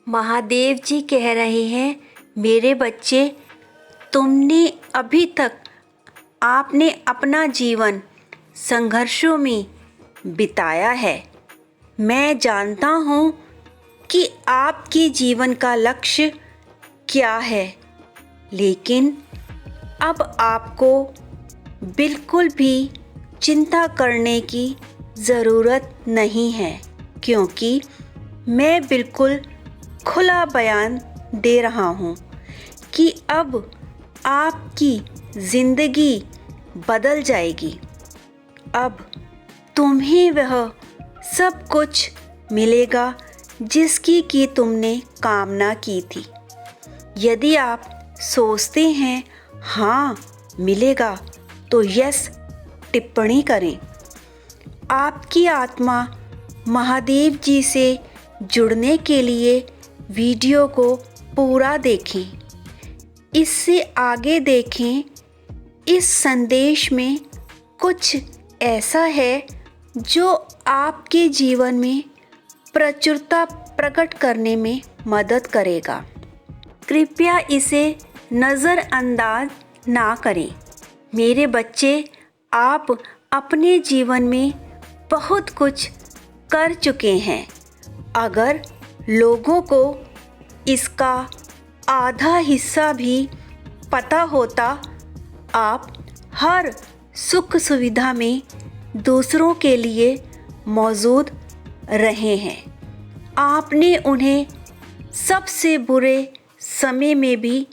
महादेव जी कह रहे हैं, मेरे बच्चे, तुमने अभी तक आपने अपना जीवन संघर्षों में बिताया है। मैं जानता हूँ कि आपके जीवन का लक्ष्य क्या है, लेकिन अब आपको बिल्कुल भी चिंता करने की ज़रूरत नहीं है, क्योंकि मैं बिल्कुल खुला बयान दे रहा हूँ कि अब आपकी ज़िंदगी बदल जाएगी। अब तुम्हें वह सब कुछ मिलेगा जिसकी कि तुमने कामना की थी। यदि आप सोचते हैं हाँ मिलेगा, तो यस टिप्पणी करें। आपकी आत्मा महादेव जी से जुड़ने के लिए वीडियो को पूरा देखें, इससे आगे देखें। इस संदेश में कुछ ऐसा है जो आपके जीवन में प्रचुरता प्रकट करने में मदद करेगा। कृपया इसे नज़रअंदाज ना करें। मेरे बच्चे, आप अपने जीवन में बहुत कुछ कर चुके हैं। अगर लोगों को इसका आधा हिस्सा भी पता होता, आप हर सुख सुविधा में दूसरों के लिए मौजूद रहे हैं। आपने उन्हें सबसे बुरे समय में भी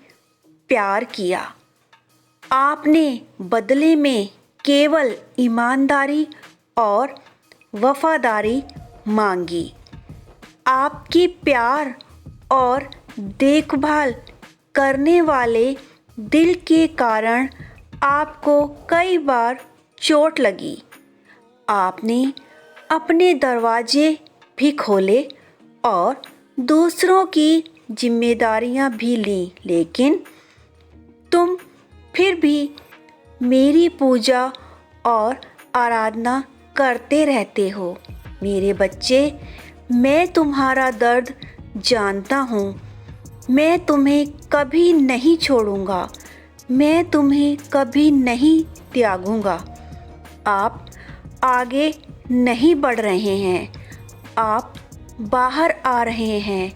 प्यार किया। आपने बदले में केवल ईमानदारी और वफादारी मांगी। आपके प्यार और देखभाल करने वाले दिल के कारण आपको कई बार चोट लगी। आपने अपने दरवाजे भी खोले और दूसरों की जिम्मेदारियां भी लीं, लेकिन तुम फिर भी मेरी पूजा और आराधना करते रहते हो। मेरे बच्चे, मैं तुम्हारा दर्द जानता हूँ। मैं तुम्हें कभी नहीं छोड़ूंगा। मैं तुम्हें कभी नहीं त्यागूंगा। आप आगे नहीं बढ़ रहे हैं, आप बाहर आ रहे हैं।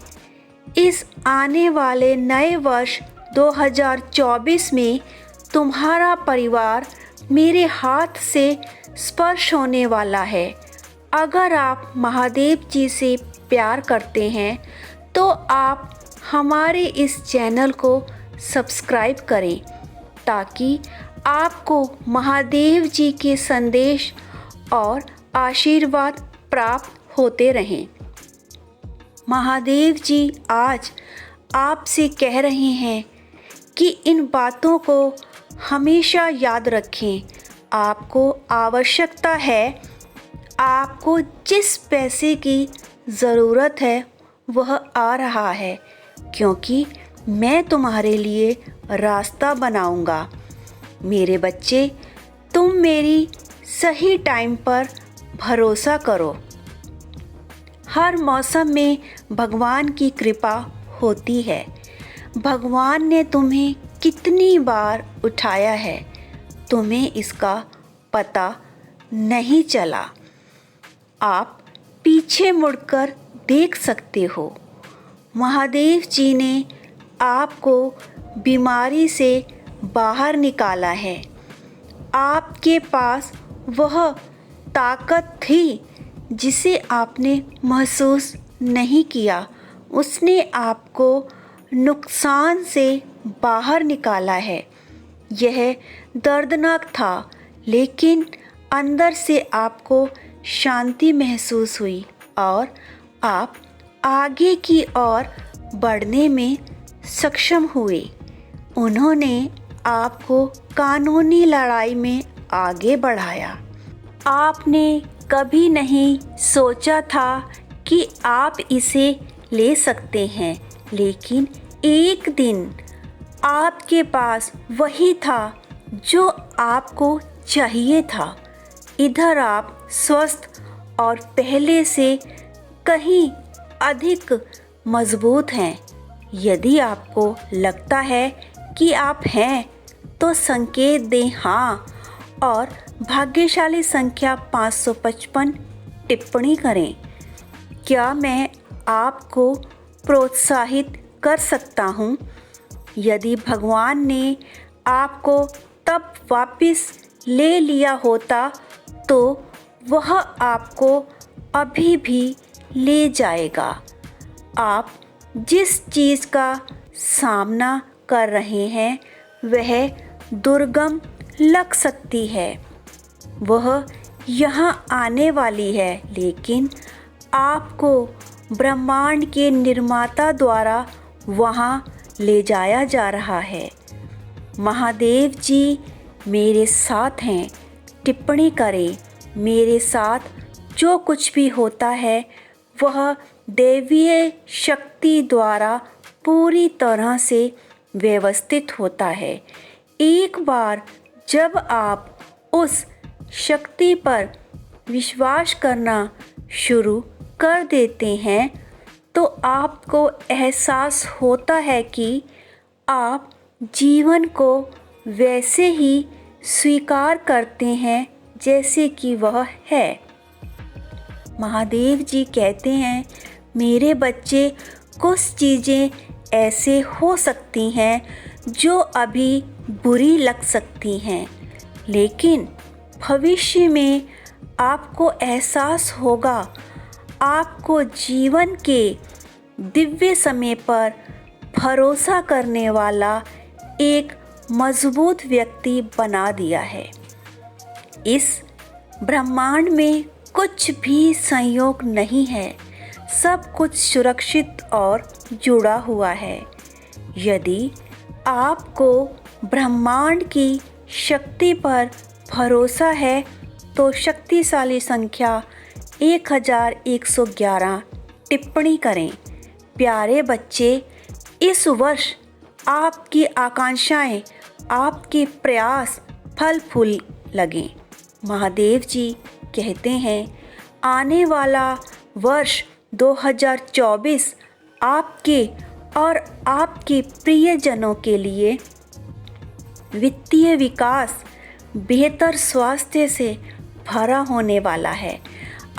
इस आने वाले नए वर्ष 2024 में तुम्हारा परिवार मेरे हाथ से स्पर्श होने वाला है। अगर आप महादेव जी से प्यार करते हैं तो आप हमारे इस चैनल को सब्सक्राइब करें, ताकि आपको महादेव जी के संदेश और आशीर्वाद प्राप्त होते रहें। महादेव जी आज आपसे कह रहे हैं कि इन बातों को हमेशा याद रखें। आपको आवश्यकता है, आपको जिस पैसे की ज़रूरत है वह आ रहा है, क्योंकि मैं तुम्हारे लिए रास्ता बनाऊंगा। मेरे बच्चे, तुम मेरी सही टाइम पर भरोसा करो। हर मौसम में भगवान की कृपा होती है। भगवान ने तुम्हें कितनी बार उठाया है, तुम्हें इसका पता नहीं चला। आप पीछे मुड़कर देख सकते हो। महादेव जी ने आपको बीमारी से बाहर निकाला है। आपके पास वह ताकत थी जिसे आपने महसूस नहीं किया। उसने आपको नुकसान से बाहर निकाला है। यह दर्दनाक था, लेकिन अंदर से आपको शांति महसूस हुई और आप आगे की ओर बढ़ने में सक्षम हुए। उन्होंने आपको कानूनी लड़ाई में आगे बढ़ाया। आपने कभी नहीं सोचा था कि आप इसे ले सकते हैं, लेकिन एक दिन आपके पास वही था जो आपको चाहिए था। इधर आप स्वस्थ और पहले से कहीं अधिक मजबूत हैं। यदि आपको लगता है कि आप हैं तो संकेत दें हाँ और भाग्यशाली संख्या 555 टिप्पणी करें। क्या मैं आपको प्रोत्साहित कर सकता हूँ? यदि भगवान ने आपको तब वापस ले लिया होता तो वह आपको अभी भी ले जाएगा। आप जिस चीज़ का सामना कर रहे हैं वह दुर्गम लग सकती है, वह यहाँ आने वाली है, लेकिन आपको ब्रह्मांड के निर्माता द्वारा वहाँ ले जाया जा रहा है। महादेव जी मेरे साथ हैं। टिप्पणी करें, मेरे साथ जो कुछ भी होता है वह दैवीय शक्ति द्वारा पूरी तरह से व्यवस्थित होता है। एक बार जब आप उस शक्ति पर विश्वास करना शुरू कर देते हैं तो आपको एहसास होता है कि आप जीवन को वैसे ही स्वीकार करते हैं जैसे कि वह है। महादेव जी कहते हैं, मेरे बच्चे, कुछ चीज़ें ऐसे हो सकती हैं जो अभी बुरी लग सकती हैं, लेकिन भविष्य में आपको एहसास होगा, आपको जीवन के दिव्य समय पर भरोसा करने वाला एक मजबूत व्यक्ति बना दिया है। इस ब्रह्मांड में कुछ भी संयोग नहीं है, सब कुछ सुरक्षित और जुड़ा हुआ है। यदि आपको ब्रह्मांड की शक्ति पर भरोसा है तो शक्तिशाली संख्या 1111 टिप्पणी करें। प्यारे बच्चे, इस वर्ष आपकी आकांक्षाएं, आपके प्रयास फल फूल लगें। महादेव जी कहते हैं, आने वाला वर्ष 2024 आपके और आपके प्रियजनों के लिए वित्तीय विकास, बेहतर स्वास्थ्य से भरा होने वाला है।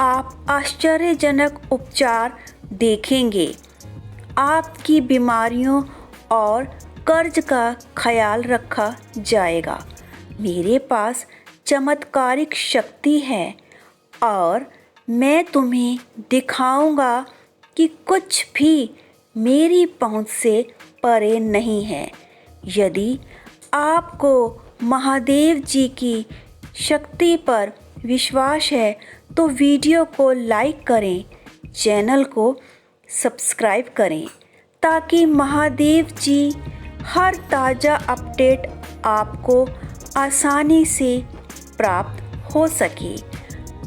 आप आश्चर्यजनक उपचार देखेंगे। आपकी बीमारियों और कर्ज का ख्याल रखा जाएगा। मेरे पास चमत्कारिक शक्ति है और मैं तुम्हें दिखाऊंगा कि कुछ भी मेरी पहुंच से परे नहीं है। यदि आपको महादेव जी की शक्ति पर विश्वास है तो वीडियो को लाइक करें, चैनल को सब्सक्राइब करें ताकि महादेव जी हर ताज़ा अपडेट आपको आसानी से प्राप्त हो सके।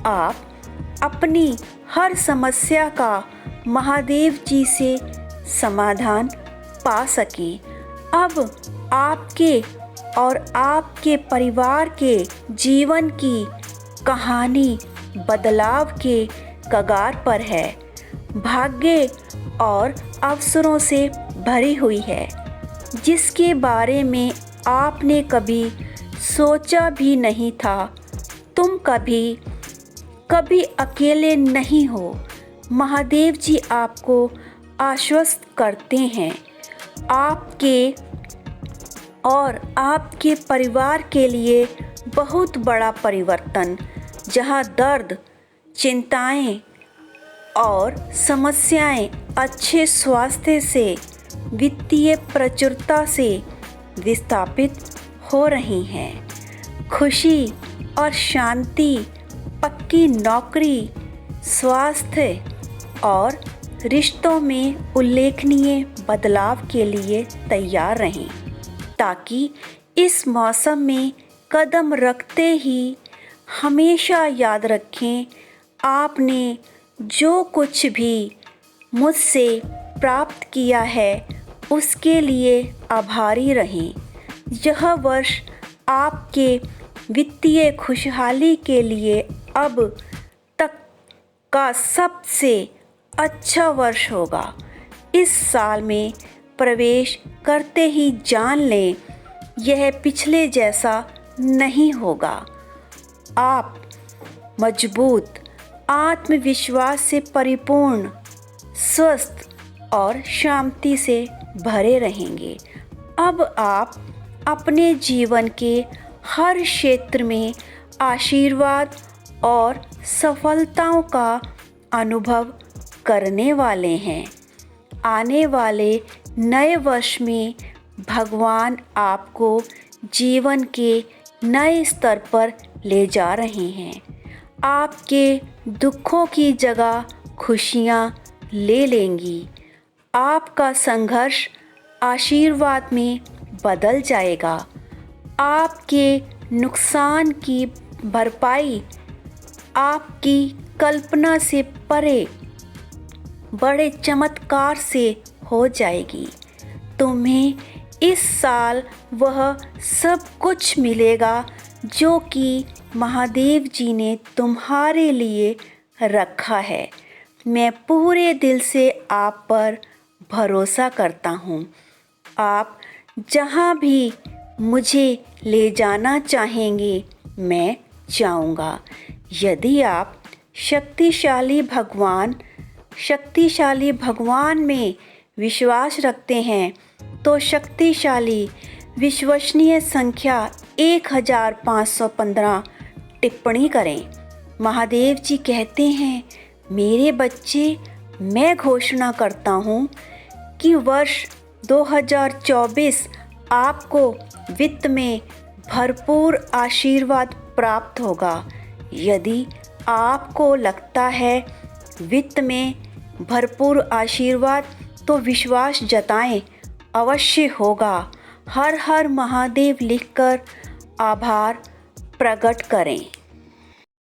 आप अपनी हर समस्या का महादेव जी से समाधान पा सकें। अब आपके और आपके परिवार के जीवन की कहानी बदलाव के कगार पर है, भाग्य और अवसरों से भरी हुई है, जिसके बारे में आपने कभी सोचा भी नहीं था। तुम कभी अकेले नहीं हो। महादेव जी आपको आश्वस्त करते हैं। आपके और आपके परिवार के लिए बहुत बड़ा परिवर्तन, जहां दर्द, चिंताएं और समस्याएं अच्छे स्वास्थ्य से, वित्तीय प्रचुरता से विस्थापित हो रही हैं। खुशी और शांति, पक्की नौकरी, स्वास्थ्य और रिश्तों में उल्लेखनीय बदलाव के लिए तैयार रहें, ताकि इस मौसम में कदम रखते ही हमेशा याद रखें, आपने जो कुछ भी मुझसे प्राप्त किया है उसके लिए आभारी रहें। यह वर्ष आपके वित्तीय खुशहाली के लिए अब तक का सबसे अच्छा वर्ष होगा। इस साल में प्रवेश करते ही जान लें, यह पिछले जैसा नहीं होगा। आप मजबूत, आत्मविश्वास से परिपूर्ण, स्वस्थ और शांति से भरे रहेंगे। अब आप अपने जीवन के हर क्षेत्र में आशीर्वाद और सफलताओं का अनुभव करने वाले हैं। आने वाले नए वर्ष में भगवान आपको जीवन के नए स्तर पर ले जा रहे हैं। आपके दुखों की जगह खुशियाँ ले लेंगी। आपका संघर्ष आशीर्वाद में बदल जाएगा। आपके नुकसान की भरपाई आपकी कल्पना से परे बड़े चमत्कार से हो जाएगी। तुम्हें इस साल वह सब कुछ मिलेगा जो कि महादेव जी ने तुम्हारे लिए रखा है। मैं पूरे दिल से आप पर भरोसा करता हूँ। आप जहाँ भी मुझे ले जाना चाहेंगे, मैं जाऊँगा। यदि आप शक्तिशाली भगवान में विश्वास रखते हैं तो शक्तिशाली विश्वसनीय संख्या 1515 टिप्पणी करें। महादेव जी कहते हैं, मेरे बच्चे, मैं घोषणा करता हूँ कि वर्ष 2024 आपको वित्त में भरपूर आशीर्वाद प्राप्त होगा। यदि आपको लगता है वित्त में भरपूर आशीर्वाद, तो विश्वास जताएं, अवश्य होगा। हर हर महादेव लिखकर आभार प्रकट करें।